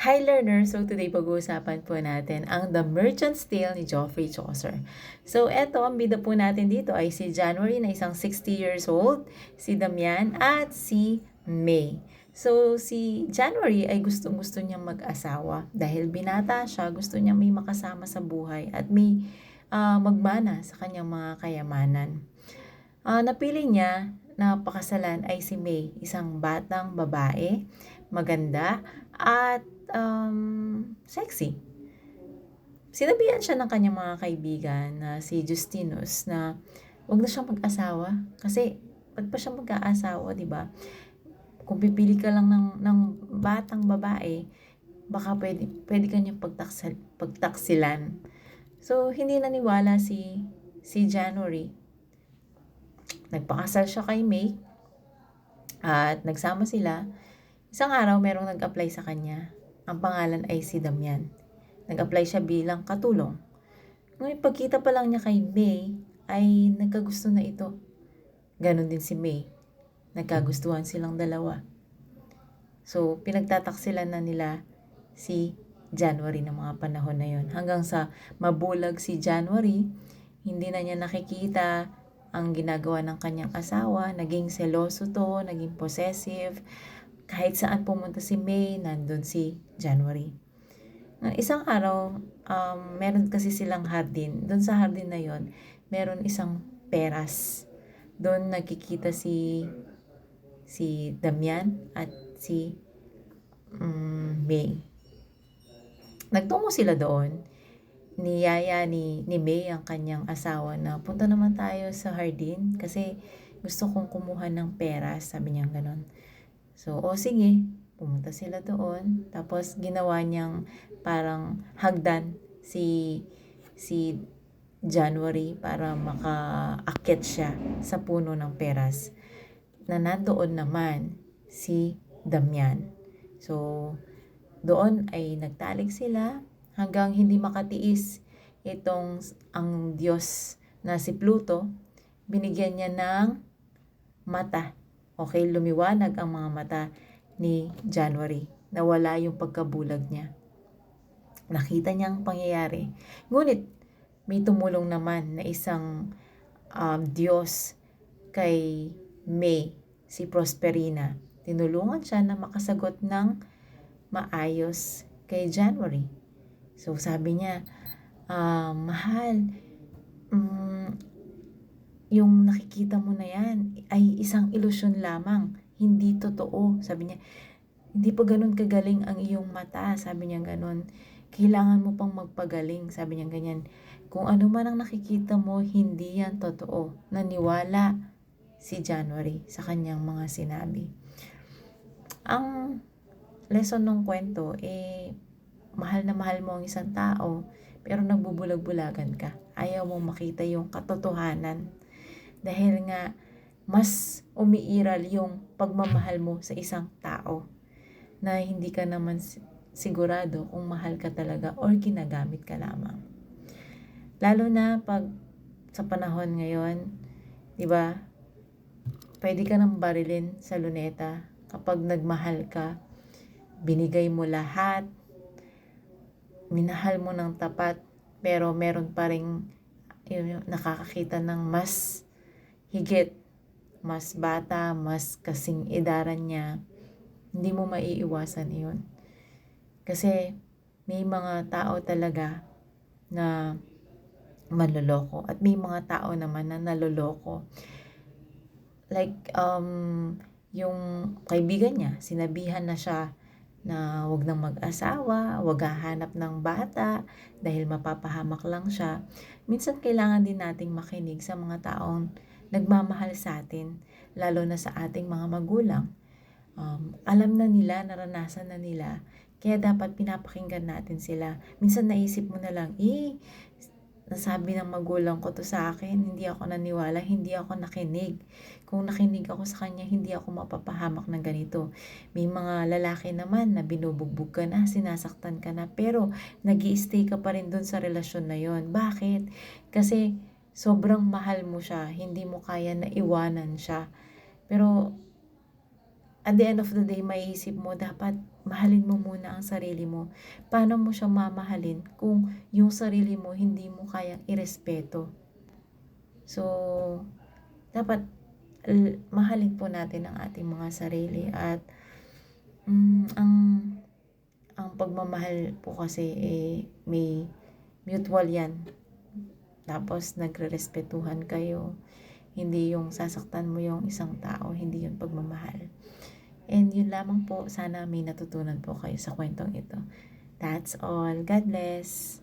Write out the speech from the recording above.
Hi learners! So today pag-uusapan po natin ang The Merchant's Tale ni Geoffrey Chaucer. So eto, ang bida po natin dito ay si January na isang 60 years old, si Damian at si May. So si January ay gustong-gusto niyang mag-asawa dahil binata siya, gusto niya may makasama sa buhay at may magmana sa kanyang mga kayamanan. Napili niya na pakasalan ay si May, isang batang babae, maganda, at sexy. Sinabihan siya ng kanyang mga kaibigan na si Justinus na huwag na siyang mag-asawa. Kasi pag pa siya mag-aasawa, di ba? Kung pipili ka lang ng batang babae, baka pwede ka niyang pagtaksilan. So, hindi naniwala si January. Nagpakasal siya kay May at nagsama sila. Isang araw, merong nag-apply sa kanya. Ang pangalan ay si Damian. Nag-apply siya bilang katulong. Ngunit pagkita pa lang niya kay May, ay nagkagusto na ito. Ganon din si May. Nagkagustuhan silang dalawa. So, pinagtataksilan na nila si January ng mga panahon na yon. Hanggang sa mabulag si January, hindi na niya nakikita ang ginagawa ng kanyang asawa. Naging seloso to, naging possessive. Kahit saan pumunta si May, nandun si January. Isang araw, meron kasi silang hardin. Doon sa hardin na yon, meron isang peras. Doon nakikita si Damian at si May. Nagtungo sila doon. Niyaya ni May ang kanyang asawa na punta naman tayo sa hardin kasi gusto kong kumuha ng peras, sabi niya ganon. So, sige, pumunta sila doon. Tapos, ginawa niyang parang hagdan si January para makaakyat siya sa puno ng peras. Na nandoon naman si Damian. So, doon ay nagtalik sila hanggang hindi makatiis ang Diyos na si Pluto. Binigyan niya ng mata. Okay, lumiwanag ang mga mata ni January. Nawala yung pagkabulag niya. Nakita niya ang pangyayari. Ngunit, may tumulong naman na isang Diyos kay May, si Prosperina. Tinulungan siya na makasagot ng maayos kay January. So, sabi niya, mahal, yung nakikita mo na yan ay isang ilusyon lamang, hindi totoo. Sabi niya, hindi pa ganun kagaling ang iyong mata. Sabi niya ganun, kailangan mo pang magpagaling. Sabi niya ganyan, kung ano man ang nakikita mo, hindi yan totoo. Naniwala si January sa kanyang mga sinabi. Ang lesson ng kwento, mahal na mahal mo ang isang tao, pero nagbubulag-bulagan ka. Ayaw mo makita yung katotohanan. Dahil nga, mas umiiral yung pagmamahal mo sa isang tao na hindi ka naman sigurado kung mahal ka talaga or ginagamit ka lamang. Lalo na pag sa panahon ngayon, di ba, pwede ka nang barilin sa luneta kapag nagmahal ka, binigay mo lahat, minahal mo ng tapat, pero meron pa ring nakakakita ng mas higit, mas bata, mas kasing edaran niya, hindi mo maiiwasan yun. Kasi may mga tao talaga na manloloko at may mga tao naman na naloloko. Like, yung kaibigan niya, sinabihan na siya na wag nang mag-asawa, wag hahanap ng bata dahil mapapahamak lang siya. Minsan kailangan din nating makinig sa mga taong nagmamahal sa atin, lalo na sa ating mga magulang. Alam na nila, naranasan na nila, kaya dapat pinapakinggan natin sila. Minsan naisip mo na lang, nasabi ng magulang ko to sa akin, hindi ako naniwala, hindi ako nakinig. Kung nakinig ako sa kanya, hindi ako mapapahamak ng ganito. May mga lalaki naman na binubugbog ka na, sinasaktan ka na, pero nag-i-stay ka pa rin dun sa relasyon na yon. Bakit? Kasi sobrang mahal mo siya, hindi mo kaya na iwanan siya. Pero at the end of the day, maiisip mo, dapat mahalin mo muna ang sarili mo. Paano mo siya mamahalin kung yung sarili mo hindi mo kayang irespeto? So, dapat mahalin po natin ang ating mga sarili at ang pagmamahal po kasi may mutual yan. Tapos nagrerespetuhan kayo. Hindi yung sasaktan mo yung isang tao, hindi yung pagmamahal. And yun lamang po, sana may natutunan po kayo sa kwentong ito. That's all. God bless.